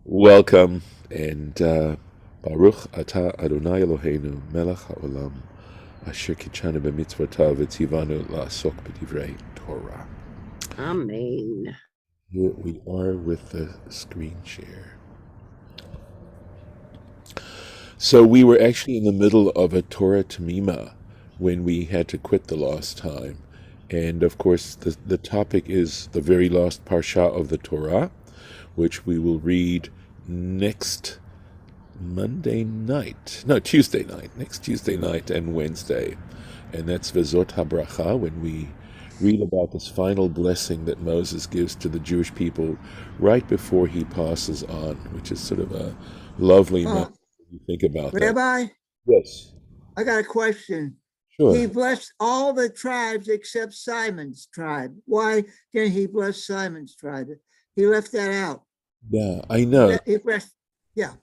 Welcome and Baruch Ata Adonai Eloheinu Melech HaOlam Asher Kitshanu b'mitzvotav v'tzivanu la'asok b'divrei Torah. Amen. Here we are with the screen share. So we were actually in the middle of a Torah Temimah when we had to quit the last time. And of course, the topic is the very last Parsha of the Torah, which we will read next Tuesday night, next Tuesday night and Wednesday. And that's Vezot HaBracha, when we read about this final blessing that Moses gives to the Jewish people right before he passes on, which is sort of a lovely moment when you think about that. Rabbi, Yes, I got a question. sure. He blessed all the tribes except Simon's tribe. Why didn't he bless Simon's tribe? He left that out. Yeah, I know. He blessed, yeah.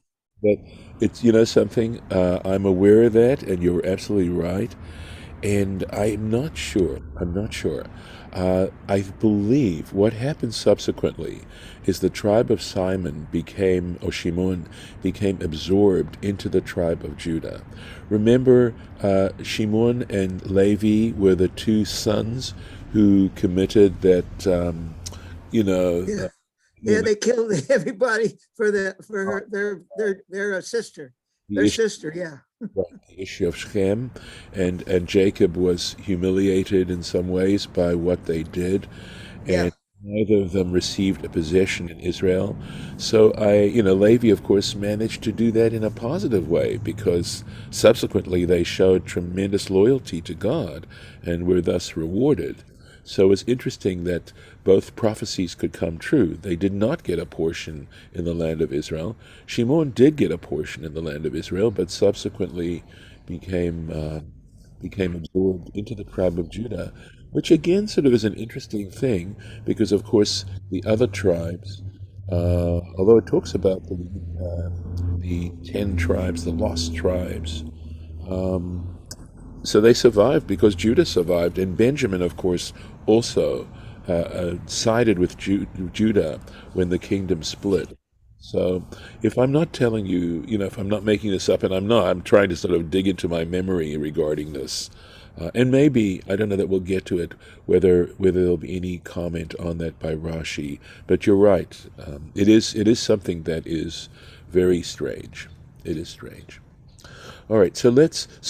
But it's, something, I'm aware of that, and you're absolutely right. And I'm not sure. I believe what happened subsequently is the tribe of Shimon became absorbed into the tribe of Judah. Remember, Shimon and Levi were the two sons who committed that, Yeah, they killed everybody for their sister. Their sister, yeah. the issue of Shechem, and Jacob was humiliated in some ways by what they did, and neither of them received a possession in Israel. So Levi, of course, managed to do that in a positive way because subsequently they showed tremendous loyalty to God and were thus rewarded. So it's interesting that both prophecies could come true. They did not get a portion in the land of Israel. Shimon did get a portion in the land of Israel, but subsequently became absorbed into the tribe of Judah, which again sort of is an interesting thing because, of course, the other tribes, although it talks about the 10 tribes, the lost tribes, so they survived because Judah survived, and Benjamin, of course, also sided with Judah when the kingdom split. So if I'm not telling you, if I'm not making this up, and I'm trying to sort of dig into my memory regarding this. And maybe, I don't know that we'll get to it, whether there'll be any comment on that by Rashi. But you're right. It is something that is very strange. It is strange. All right, so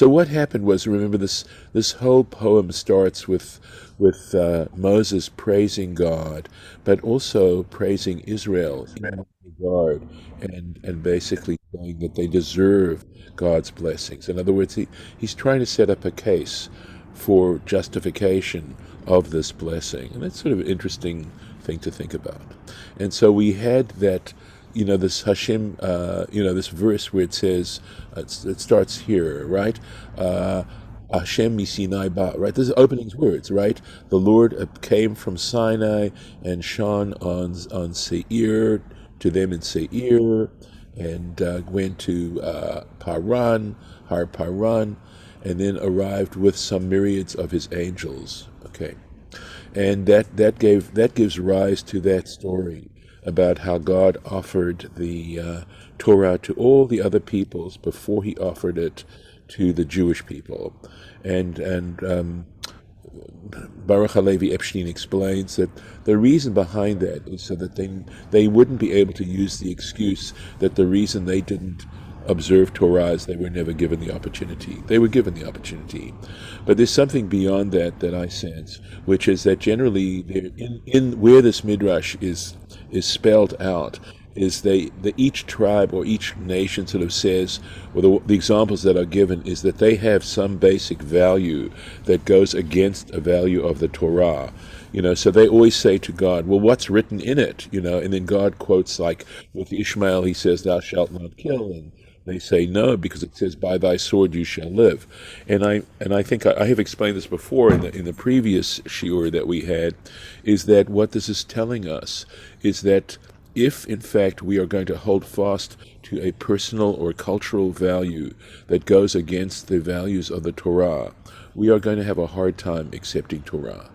what happened was, remember, this whole poem starts with Moses praising God, but also praising Israel in that regard, and basically saying that they deserve God's blessings. In other words, he's trying to set up a case for justification of this blessing, and that's sort of an interesting thing to think about. And so we had that, this Hashem, this verse where it says, it starts here, right? Hashem misinai ba, right? This is opening words, right? The Lord came from Sinai and shone on Seir, to them in Seir, and went to Har Paran, and then arrived with some myriads of his angels. Okay, and that gives rise to that story about how God offered the Torah to all the other peoples before he offered it to the Jewish people. And Baruch Halevi Epstein explains that the reason behind that is so that they wouldn't be able to use the excuse that the reason they didn't observe Torah is they were never given the opportunity. They were given the opportunity. But there's something beyond that I sense, which is that generally in where this Midrash is spelled out, is each tribe or each nation sort of says, or the examples that are given is that they have some basic value that goes against a value of the Torah. So they always say to God, well, what's written in it? And then God quotes, like with Ishmael, he says, thou shalt not kill, and they say no, because it says, by thy sword you shall live. And I think I have explained this before in the previous shiur that we had, is that what this is telling us is that if, in fact, we are going to hold fast to a personal or cultural value that goes against the values of the Torah, we are going to have a hard time accepting Torah.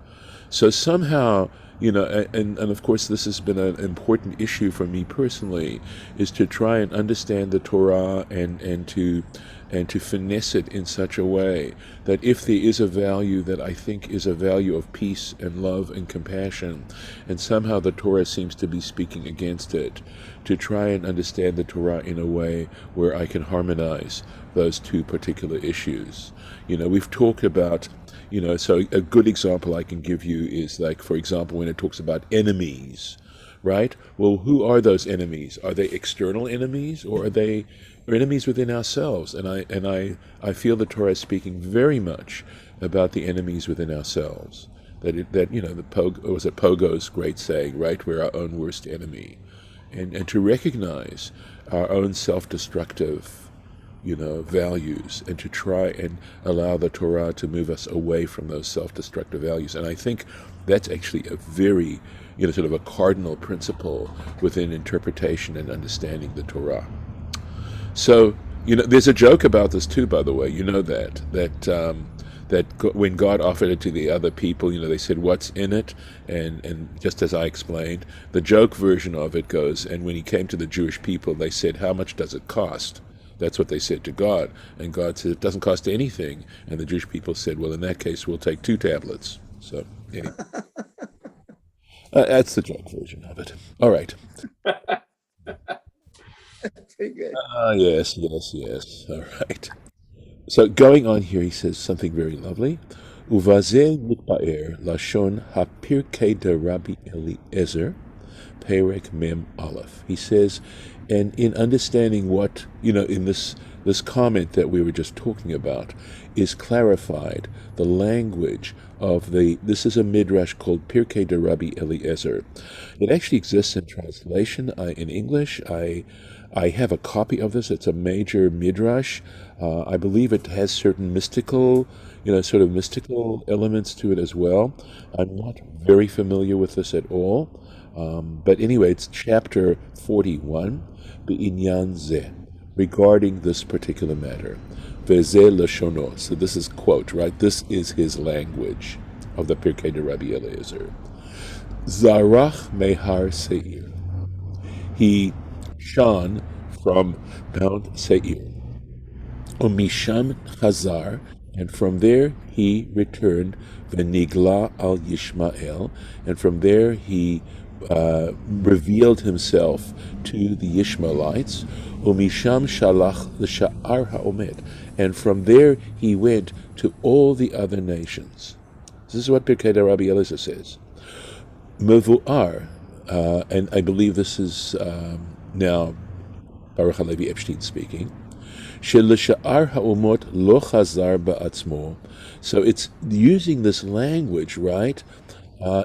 So somehow and of course this has been an important issue for me personally, is to try and understand the Torah and to finesse it in such a way that if there is a value that I think is a value of peace and love and compassion, and somehow the Torah seems to be speaking against it, to try and understand the Torah in a way where I can harmonize those two particular issues. We've talked about, so a good example I can give you is, like, for example, when it talks about enemies, right? Well, who are those enemies? Are they external enemies, or are they enemies within ourselves? And I feel the Torah is speaking very much about the enemies within ourselves. Was it Pogo's great saying, right? We're our own worst enemy, and to recognize our own self-destructive values, and to try and allow the Torah to move us away from those self-destructive values. And I think that's actually a very, sort of a cardinal principle within interpretation and understanding the Torah. So, there's a joke about this too, by the way. That when God offered it to the other people, they said, "What's in it?" And just as I explained, the joke version of it goes, and when he came to the Jewish people, they said, "How much does it cost?" That's what they said to God. And God said, "It doesn't cost anything." And the Jewish people said, "Well, in that case, we'll take 2 tablets." So, anyway, that's the joke version of it. All right. Pretty good. Yes. All right. So, going on here, he says something very lovely. Uvazeh mitbaer lashon hapirke de Rabbi Eliezer, Perek Mem Aleph. He says, and in understanding what, in this comment that we were just talking about, is clarified the language of this is a Midrash called Pirke de Rabbi Eliezer. It actually exists in translation in English. I have a copy of this. It's a major Midrash. I believe it has certain mystical, sort of mystical elements to it as well. I'm not very familiar with this at all. But anyway, it's chapter 41, B'inyan Zeh, regarding this particular matter. Ve'zeh Lashono. So this is quote, right? This is his language of the Pirkei de Rabbi Eliezer. Zarach Mehar Seir. He shone from Mount Seir. Umisham Chazar, and from there he returned, Venigla al Yishmael, and from there he revealed himself to the Ishmaelites. Umisham Shalach l'Sha'ar Ha'omed, and from there he went to all the other nations. This is what Pirkei de Rabbi Eliezer says. Mevu'ar, and I believe this is now Baruch HaLevi Epstein speaking. Shel-l'sha'ar ha'omot lo chazar ba'atzmo. So it's using this language, right?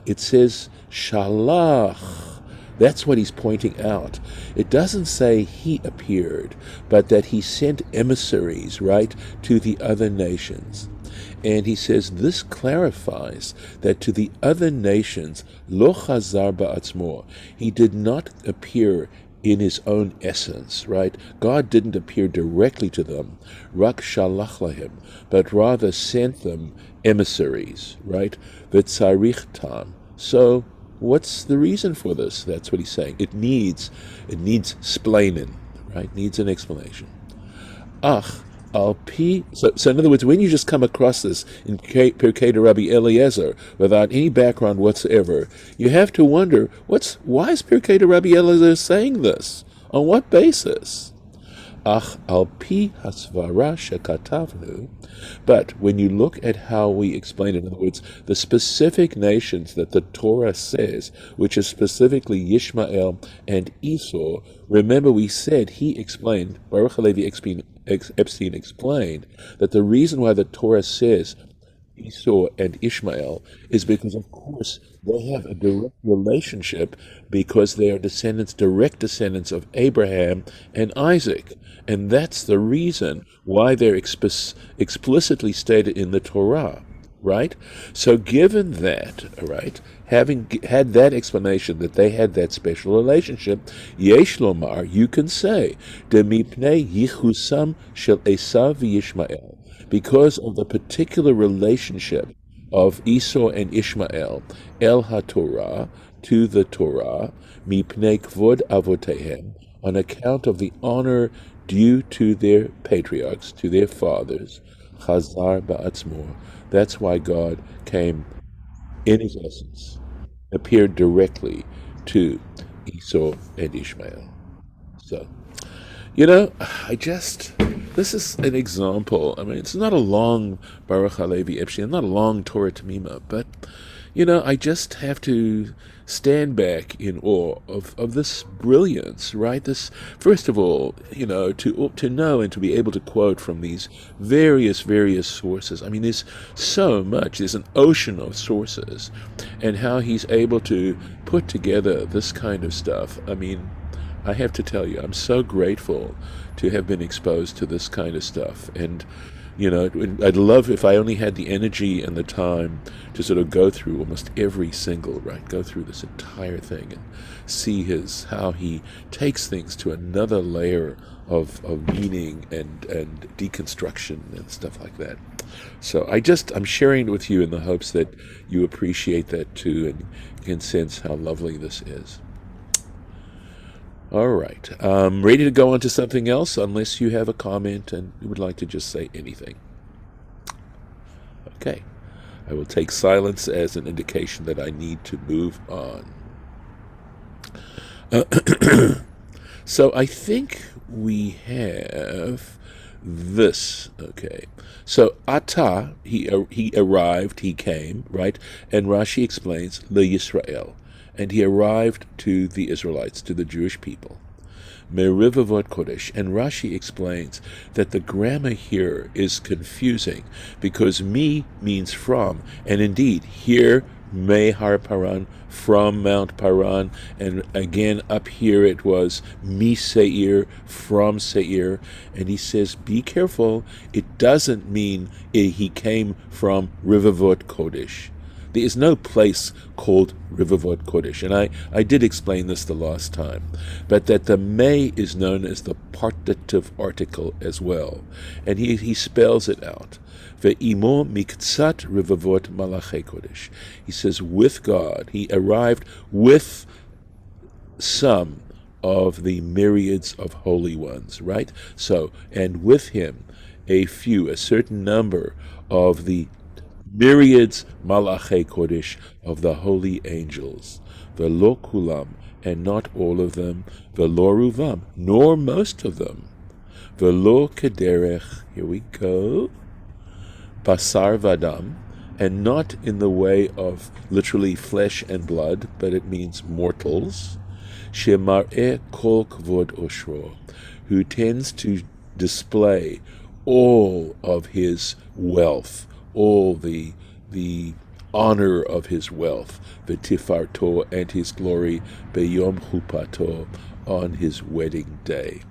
It says shalach. That's what he's pointing out. It doesn't say he appeared, but that he sent emissaries, right, to the other nations. And he says this clarifies that to the other nations, lo chazar ba'atzmo, he did not appear in his own essence, right? God didn't appear directly to them, rak shalach lahem, but rather sent them emissaries, right? V'tzarich tam. So what's the reason for this? That's what he's saying. It needs splainin, right? Needs an explanation. Ach, al-pi. So in other words, when you just come across this in Pirkei de Rabbi Eliezer without any background whatsoever, you have to wonder, why is Pirkei de Rabbi Eliezer saying this? On what basis? Ach al-pi hasvara shekatavnu. But when you look at how we explain it, in other words, the specific nations that the Torah says, which is specifically Yishmael and Esau, remember we said, he explained, Baruch HaLevi Epstein explained, that the reason why the Torah says Esau and Ishmael is because, of course, they have a direct relationship because they are direct descendants of Abraham and Isaac. And that's the reason why they're explicitly stated in the Torah, right? So given that, right, having had that explanation that they had that special relationship, Yesh Lomar, you can say, Demipnei Yichusam Shel Esav v'Yishmael, because of the particular relationship of Esau and Ishmael, El HaTorah, to the Torah, mipnei kvod avotehem, on account of the honor due to their patriarchs, to their fathers, chazar ba'atzmo. That's why God came in his essence, appeared directly to Esau and Ishmael. So, this is an example. I mean, it's not a long Baruch Halevi Epstein, not a long Torah Temimah, but, I just have to stand back in awe of this brilliance, right? This, first of all, to know and to be able to quote from these various sources. I mean, there's so much. There's an ocean of sources, and how he's able to put together this kind of stuff. I mean, I have to tell you, I'm so grateful to have been exposed to this kind of stuff. And, I'd love if I only had the energy and the time to sort of go through almost every single, go through this entire thing and see how he takes things to another layer of meaning and deconstruction and stuff like that. So I'm sharing it with you in the hopes that you appreciate that too and can sense how lovely this is. All right. Ready to go on to something else, unless you have a comment and you would like to just say anything. Okay. I will take silence as an indication that I need to move on. So I think we have this. Okay. So Ata, he arrived, he came, right? And Rashi explains, Le Yisrael. And he arrived to the Israelites, to the Jewish people. Merivavot Kodesh. And Rashi explains that the grammar here is confusing because mi means from, and indeed here me har paran, from Mount Paran, and again up here it was mi seir, from Seir, and he says be careful, it doesn't mean he came from Rivavot Kodesh. There is no place called Rivavot Kodesh, and I did explain this the last time, but that the may is known as the partitive article as well, and he spells it out. Ve'imo miktsat Rivavot Malachei Kodesh. He says with God, he arrived with some of the myriads of holy ones, right? So, and with him a certain number of the myriads Malachei Kodesh, of the holy angels, velo kulam, and not all of them, velo ruvam, nor most of them, velo kederech, here we go, basar vadam, and not in the way of literally flesh and blood, but it means mortals, shemar'eh kol kvod oshro, who tends to display all of his wealth, all the honor of his wealth, v'tifarto, and his glory, beyom chupato, on his wedding day.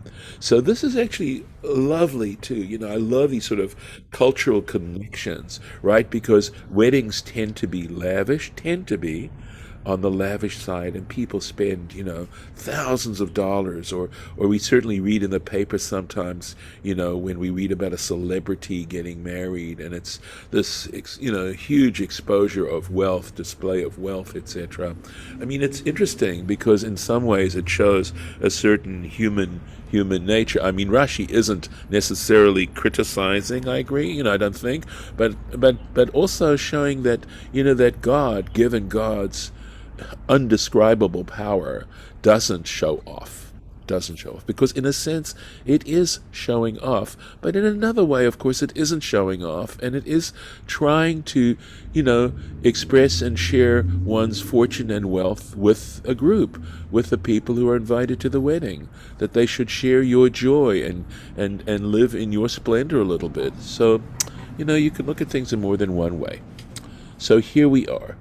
So this is actually lovely too. I love these sort of cultural connections, right? Because weddings tend to be on the lavish side, and people spend, thousands of dollars, or we certainly read in the paper sometimes, when we read about a celebrity getting married, and it's this, huge exposure of wealth, display of wealth, etc. I mean, it's interesting because in some ways it shows a certain human nature. I mean, Rashi isn't necessarily criticizing, I agree, I don't think, but also showing that, that God, given God's undescribable power, doesn't show off, because in a sense it is showing off, but in another way, of course, it isn't showing off, and it is trying to, express and share one's fortune and wealth with a group, with the people who are invited to the wedding, that they should share your joy and live in your splendor a little bit. So, you can look at things in more than one way. So here we are.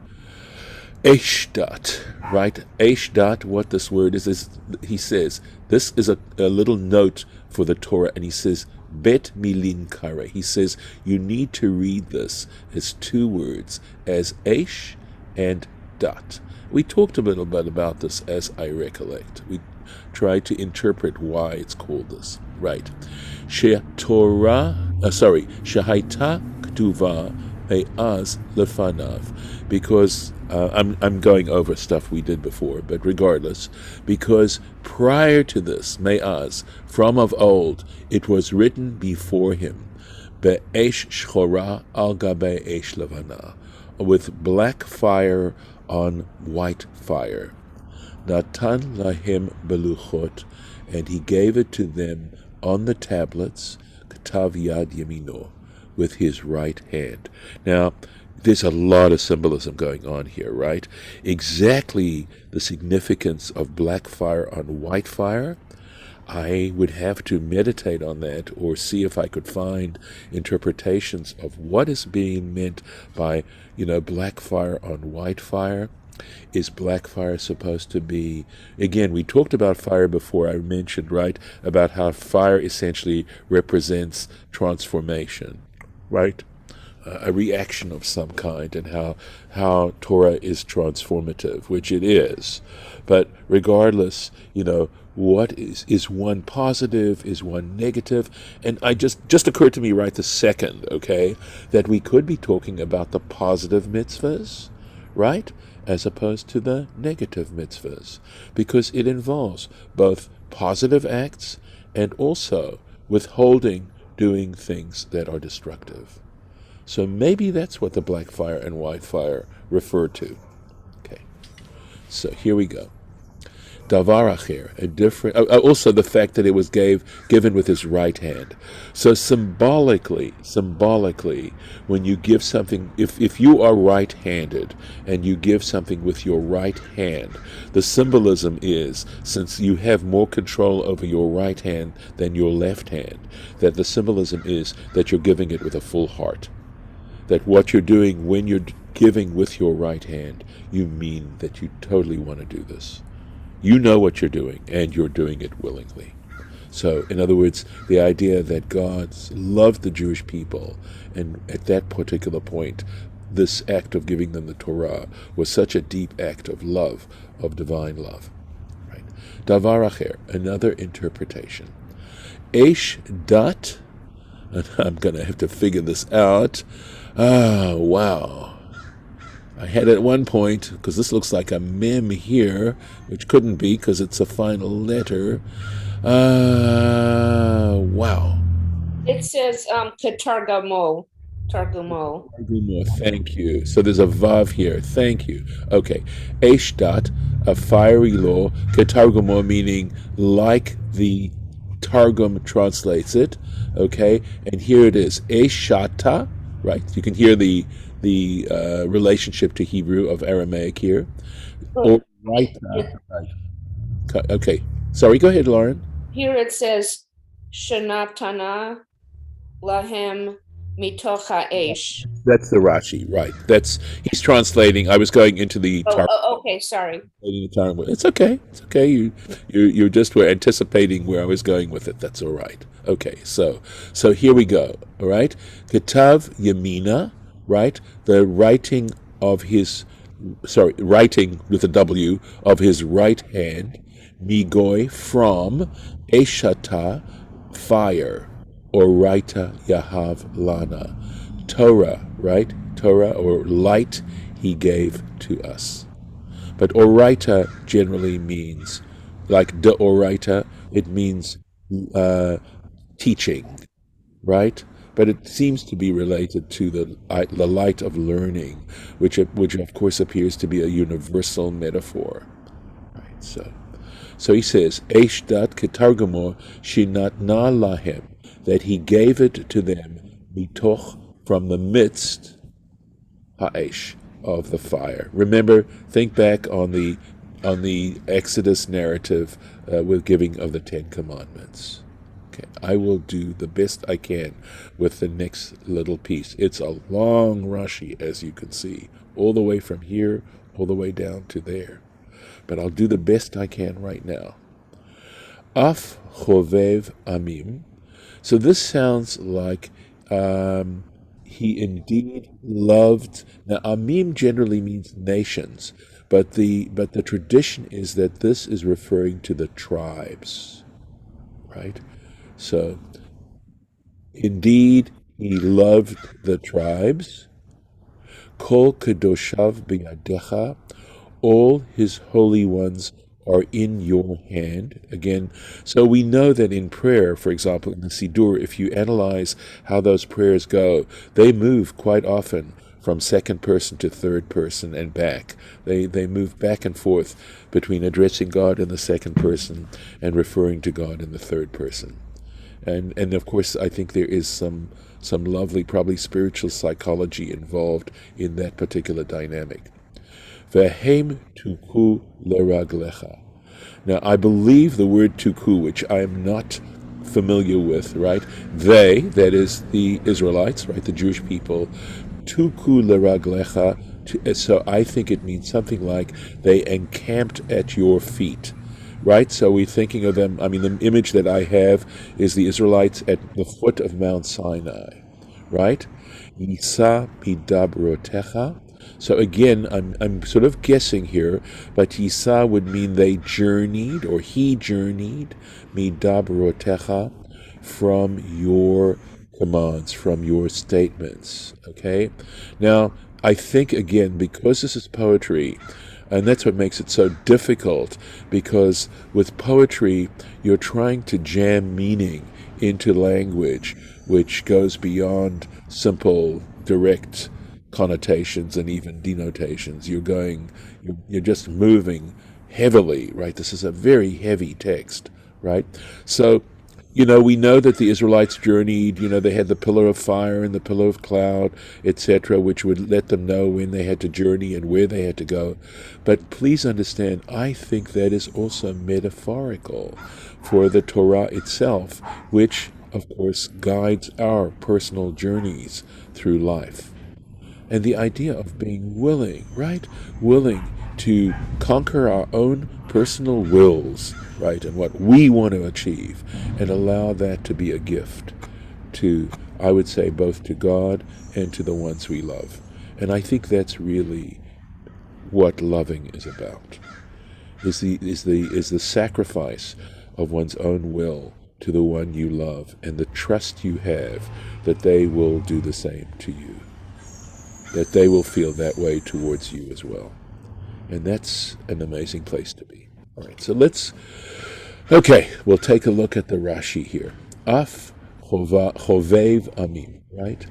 Eishdat, right? Eishdat, what this word is he says, this is a little note for the Torah, and he says, bet milin kare. He says, you need to read this as two words, as eish and dat. We talked a little bit about this, as I recollect. We tried to interpret why it's called this, right? Shehaita ktuva me'az lefanav, because I'm going over stuff we did before, but regardless, because prior to this, me'az, from of old, it was written before him, be'esh shchora al gabe esh levana, with black fire on white fire. Natan lahim beluchot, and he gave it to them on the tablets, katav yad yamino, with his right hand. Now, there's a lot of symbolism going on here, right? Exactly the significance of black fire on white fire, I would have to meditate on that or see if I could find interpretations of what is being meant by, black fire on white fire. Is black fire supposed to be, again, we talked about fire before, I mentioned, right, about how fire essentially represents transformation, right? A reaction of some kind, and how Torah is transformative, which it is. But regardless, what is one positive, is one negative? And I just occurred to me right this second, okay, that we could be talking about the positive mitzvahs, right, as opposed to the negative mitzvahs, because it involves both positive acts and also withholding doing things that are destructive. So maybe that's what the black fire and white fire refer to. Okay, so here we go. Davar acher, a different. Also, the fact that it was given with his right hand. So symbolically, when you give something, if you are right-handed and you give something with your right hand, the symbolism is, since you have more control over your right hand than your left hand, that the symbolism is that you're giving it with a full heart. That what you're doing when you're giving with your right hand, you mean that you totally want to do this. You know what you're doing, and you're doing it willingly. So, in other words, the idea that God loved the Jewish people, and at that particular point, this act of giving them the Torah was such a deep act of love, of divine love. Right? Davar acher, another interpretation. Eish dat, and I'm going to have to figure this out. Wow. I had at one point, because this looks like a mem here, which couldn't be because it's a final letter. Wow. It says Katargamo. Targumo. Thank you. So there's a vav here. Thank you. Okay. Eshdat, a fiery law. Ketargumo, meaning like the Targum translates it. Okay. And here it is. Eshata, right? You can hear the relationship to Hebrew of Aramaic here. Or right. Okay. Sorry, go ahead, Lauren. Here it says Shanatana Lahem Mitoch Ha'esh. That's the Rashi, right? He's translating. I was going into the Okay, sorry. It's okay. It's okay. You just were anticipating where I was going with it. That's all right. Okay. So here we go. All right. Ketav Yamina, right? The writing with a W of his right hand. Migoy, from Eshata, fire, Oraita Yahav Lana, Torah, right? Torah, or light, he gave to us. But Oraita generally means, like de Oraita, it means teaching, right? But it seems to be related to the light of learning, which of course appears to be a universal metaphor, right? So he says, Eshdat ketargamo shinatna lahem, that he gave it to them, mitoch, from the midst, ha'esh, of the fire. Remember, think back on the Exodus narrative with giving of the Ten Commandments. Okay, I will do the best I can with the next little piece. It's a long Rashi, as you can see, all the way from here, all the way down to there. But I'll do the best I can right now. Af chovev amim. So this sounds like he indeed loved. Now, amim generally means nations, but the tradition is that this is referring to the tribes, right? So, indeed, he loved the tribes, Kol kedoshav biyadecha, all his holy ones are in your hand. Again, so we know that in prayer, for example, in the Siddur, if you analyze how those prayers go, they move quite often from second person to third person and back. They move back and forth between addressing God in the second person and referring to God in the third person. And of course, I think there is some lovely, probably spiritual psychology involved in that particular dynamic. Vehem tuku leraglecha. Now, I believe the word tuku, which I am not familiar with, right? They, that is the Israelites, right, the Jewish people, tuku leraglecha. So I think it means something like they encamped at your feet, right? So we're thinking of them. I mean, the image that I have is the Israelites at the foot of Mount Sinai, right? Yisa midabrotecha. So again, I'm sort of guessing here, but Yisa would mean they journeyed, or he journeyed, midabrotecha, from your commands, from your statements. Okay? Now, I think again, because this is poetry, and that's what makes it so difficult, because with poetry, you're trying to jam meaning into language, which goes beyond simple, direct connotations and even denotations. You're just moving heavily, right? This is a very heavy text, right? So, we know that the Israelites journeyed, they had the pillar of fire and the pillar of cloud, etc., which would let them know when they had to journey and where they had to go. But please understand, I think that is also metaphorical for the Torah itself, which, of course, guides our personal journeys through life. And the idea of being willing, right? Willing to conquer our own personal wills, right? And what we want to achieve, and allow that to be a gift to, I would say, both to God and to the ones we love. And I think that's really what loving is about, is the sacrifice of one's own will to the one you love, and the trust you have that they will do the same to you, that they will feel that way towards you as well. And that's an amazing place to be. All right, so we'll take a look at the Rashi here. Af chovev amim, right?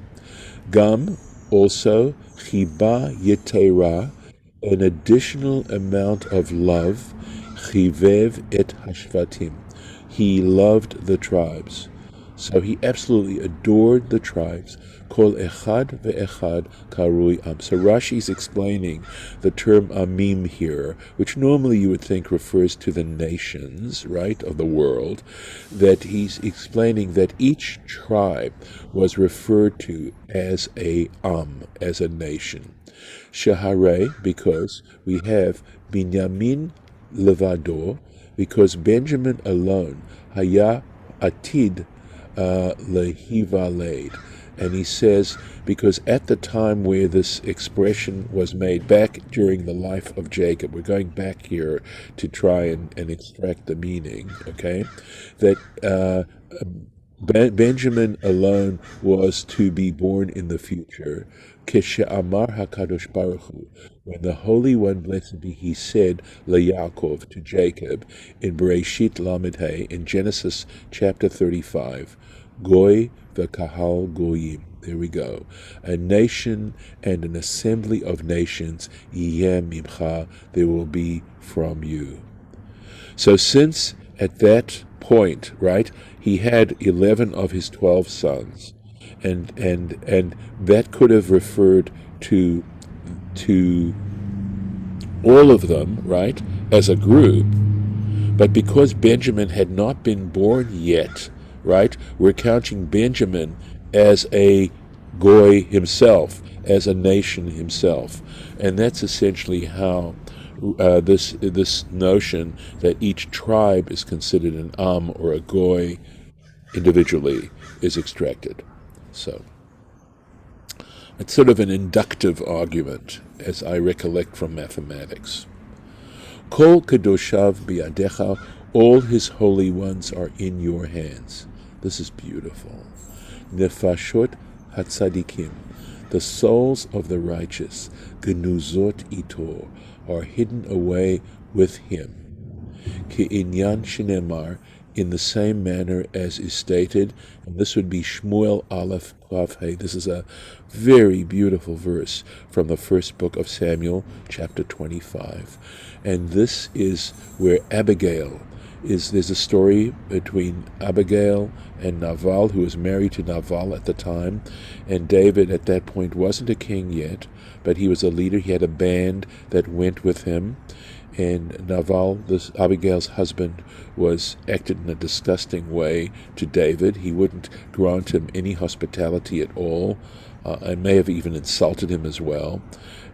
Gam, also, chiba yetera, an additional amount of love, chivev et hashvatim. He loved the tribes. So he absolutely adored the tribes. Kol echad ve'echad karui am. So Rashi's explaining the term amim here, which normally you would think refers to the nations, right, of the world, that he's explaining that each tribe was referred to as a as a nation. Shahare, because we have Binyamin levado, because Benjamin alone, haya atid lehivaled. And he says, because at the time where this expression was made, back during the life of Jacob, we're going back here to try and extract the meaning, okay, that Benjamin alone was to be born in the future. Keshe'amar HaKadosh Baruch Hu, when the Holy One, blessed be He, said LeYaakov, to Jacob, in Bereshit Lamed He, in Genesis chapter 35, Goy v'kahal goyim. There we go. A nation and an assembly of nations, yeh mimcha, there will be from you. So since at that point, right, he had 11 of his 12 sons, and that could have referred to all of them, right, as a group. But because Benjamin had not been born yet, right, we're counting Benjamin as a goy himself, as a nation himself. And that's essentially how this notion that each tribe is considered an or a goy individually is extracted. So it's sort of an inductive argument, as I recollect from mathematics. Kol kedoshav biadecha, all his holy ones are in your hands. This is beautiful. Nefashot hatzadikim, The souls of the righteous, genuzot ito, are hidden away with him. Ki inyan shinemar, in the same manner as is stated, and this would be Shmuel Aleph Vav Hey. This is a very beautiful verse from the first book of Samuel, chapter 25. And this is where Abigail is. There's a story between Abigail and Nabal, who was married to Nabal at the time, and David at that point wasn't a king yet, but he was a leader. He had a band that went with him. And Nabal, this Abigail's husband, was acted in a disgusting way to David. He wouldn't grant him any hospitality at all, and may have even insulted him as well.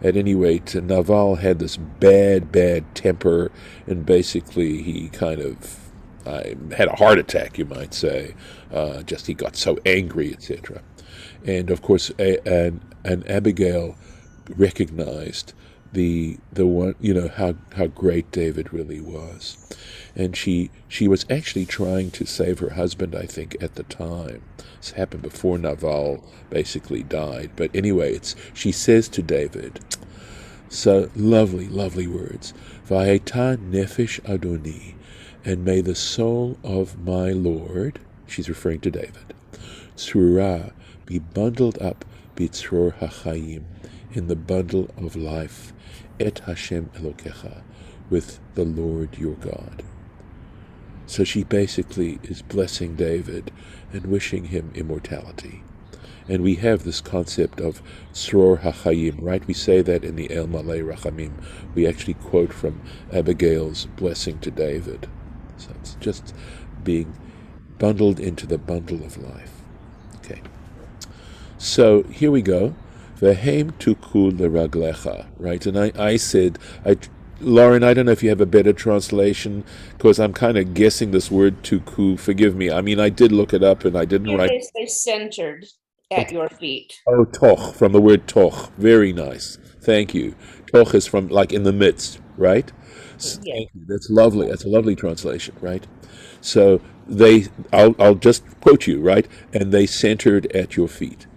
At any rate, Nabal had this bad temper, and basically he kind of had a heart attack, you might say. Just he got so angry, etc. And of course, and Abigail recognized the one, how great David really was, and she was actually trying to save her husband, I think, at the time. This happened before Nabal basically died, but anyway, she says to David, so lovely words, Vayeta nefesh Adoni, and may the soul of my Lord, she's referring to David, Tzurah, be bundled up, bitzror hachayim, in the bundle of life, et Hashem Elokecha, with the Lord your God. So she basically is blessing David and wishing him immortality. And we have this concept of Tzror HaChayim, right? We say that in the El Malay Rachamim. We actually quote from Abigail's blessing to David. So it's just being bundled into the bundle of life. Okay. So here we go. Vehem tuku leraglecha, right? And I said, Lauren, I don't know if you have a better translation, because I'm kind of guessing this word tuku. Forgive me. I mean, I did look it up, and I didn't write. They say centered at your feet. Oh, toch, from the word toch. Very nice. Thank you. Toch is from, like, in the midst, right? Yeah. Thank you. That's lovely. That's a lovely translation, right? So I'll just quote you, right? And they centered at your feet.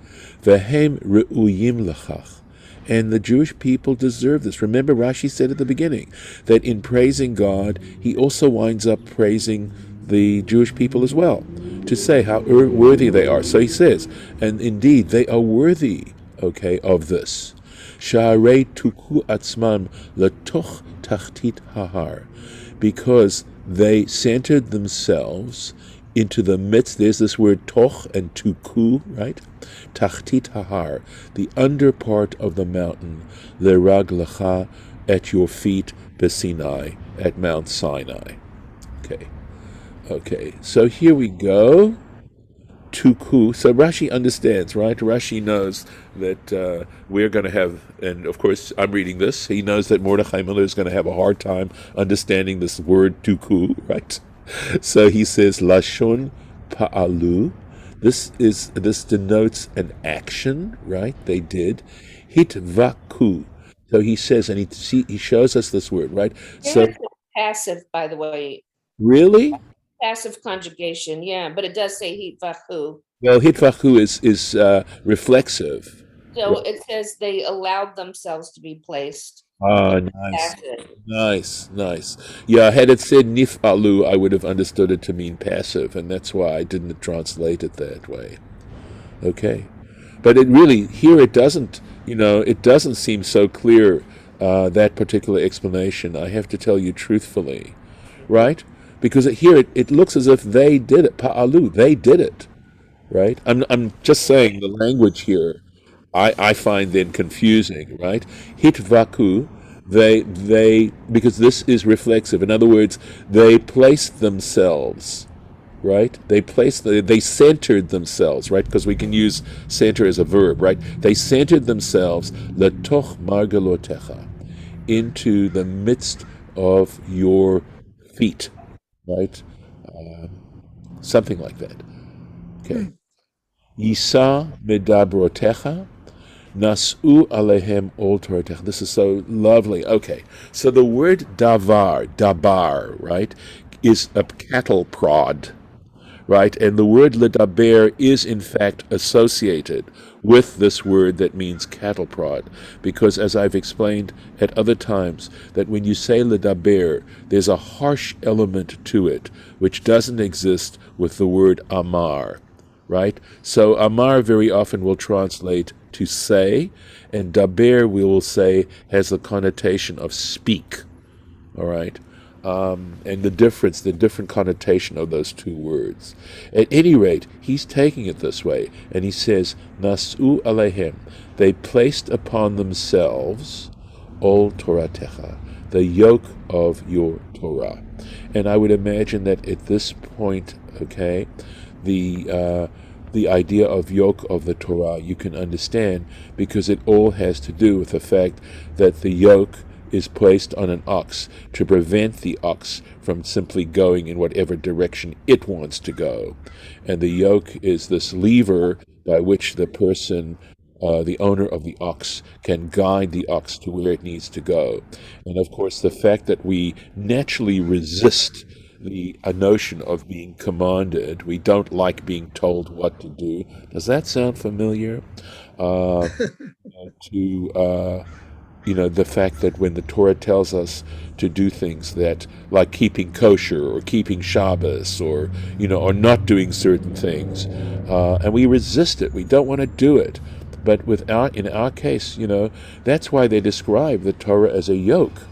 Vehem re'uyim lechach. And the Jewish people deserve this. Remember, Rashi said at the beginning that in praising God, he also winds up praising the Jewish people as well, to say how worthy they are. So he says, and indeed, they are worthy, okay, of this. Sha'arei tuku atzmam letoch tachtit hahar, because they centered themselves into the midst. There's this word toch and tuku, right? Tachtit hahar, the under part of the mountain, leraglecha, at your feet, besinai, at Mount Sinai. Okay, so here we go. Tuku. So Rashi understands, right? Rashi knows that we're going to have, and of course I'm reading this, he knows that Mordechai Miller is going to have a hard time understanding this word tuku, right? So he says, Lashon pa'alu. This denotes an action, right? They did. Hitvaku. So he says, and he shows us this word, right? So passive, by the way. Really? Passive conjugation, yeah, but it does say hitvachu. Well, hitvachu is reflexive. So it says they allowed themselves to be placed. Ah, nice. Yeah, had it said nifalu, I would have understood it to mean passive, and that's why I didn't translate it that way. Okay, but it really, here it doesn't, it doesn't seem so clear, that particular explanation, I have to tell you truthfully, right? Because here it looks as if they did it, pa'alu, they did it, right? I'm just saying the language here, I find then confusing, right? Hitvaku, they because this is reflexive. In other words, they placed themselves, right? They centered themselves, right? Because we can use center as a verb, right? They centered themselves, letoch margalotecha, into the midst of your feet, right? Something like that. Okay. Yisa medabrotecha, Nas'u alehem ol Toratech. This is so lovely. Okay, so the word dabar, right, is a cattle prod, right? And the word ledaber is in fact associated with this word that means cattle prod. Because as I've explained at other times, that when you say ledaber, there's a harsh element to it, which doesn't exist with the word amar, right? So amar very often will translate to say, and daber we will say has the connotation of speak, all right? And the different connotation of those two words. At any rate, he's taking it this way, and he says, Nasu alehem, they placed upon themselves ol Toratecha, the yoke of your Torah. And I would imagine that at this point, okay, the idea of yoke of the Torah you can understand, because it all has to do with the fact that the yoke is placed on an ox to prevent the ox from simply going in whatever direction it wants to go. And the yoke is this lever by which the person, the owner of the ox, can guide the ox to where it needs to go. And of course, the fact that we naturally resist the notion of being commanded, we don't like being told what to do. Does that sound familiar? To the fact that when the Torah tells us to do things that, like keeping kosher or keeping Shabbos or not doing certain things, and we resist it, we don't want to do it. But in our case, that's why they describe the Torah as a yoke,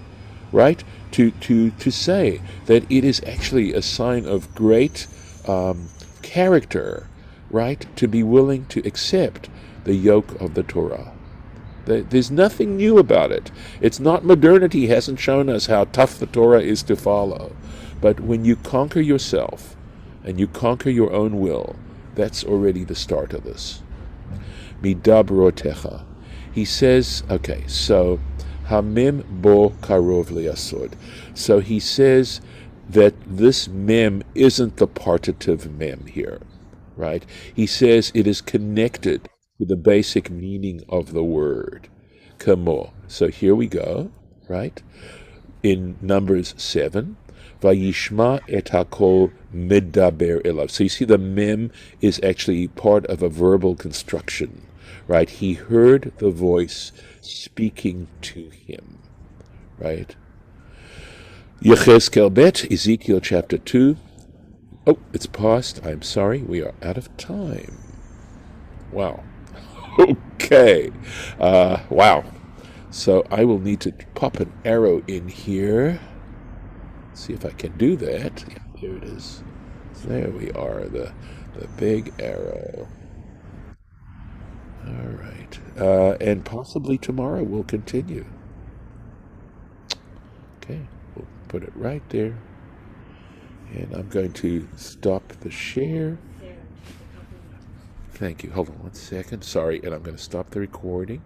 right? To say that it is actually a sign of great character, right? To be willing to accept the yoke of the Torah. There's nothing new about it. It's not modernity hasn't shown us how tough the Torah is to follow. But when you conquer yourself and you conquer your own will, that's already the start of this. Midabrotecha. He says, okay, so hamim bo karov liyasod. So he says that this mem isn't the partitive mem here, right? He says it is connected to the basic meaning of the word, kamo. So here we go, right? In Numbers 7, Vayishma et hakol medaber elav. So you see the mem is actually part of a verbal construction, right? He heard the voice speaking to him, right? Yechezkel bet, Ezekiel chapter 2. Oh, it's past. I'm sorry. We are out of time. Wow. Okay. Wow. So I will need to pop an arrow in here. See if I can do that. Yeah, there it is. There we are, the big arrow. All right. And possibly tomorrow we'll continue. Okay. We'll put it right there. And I'm going to stop the share. Thank you. Hold on one second. Sorry. And I'm going to stop the recording.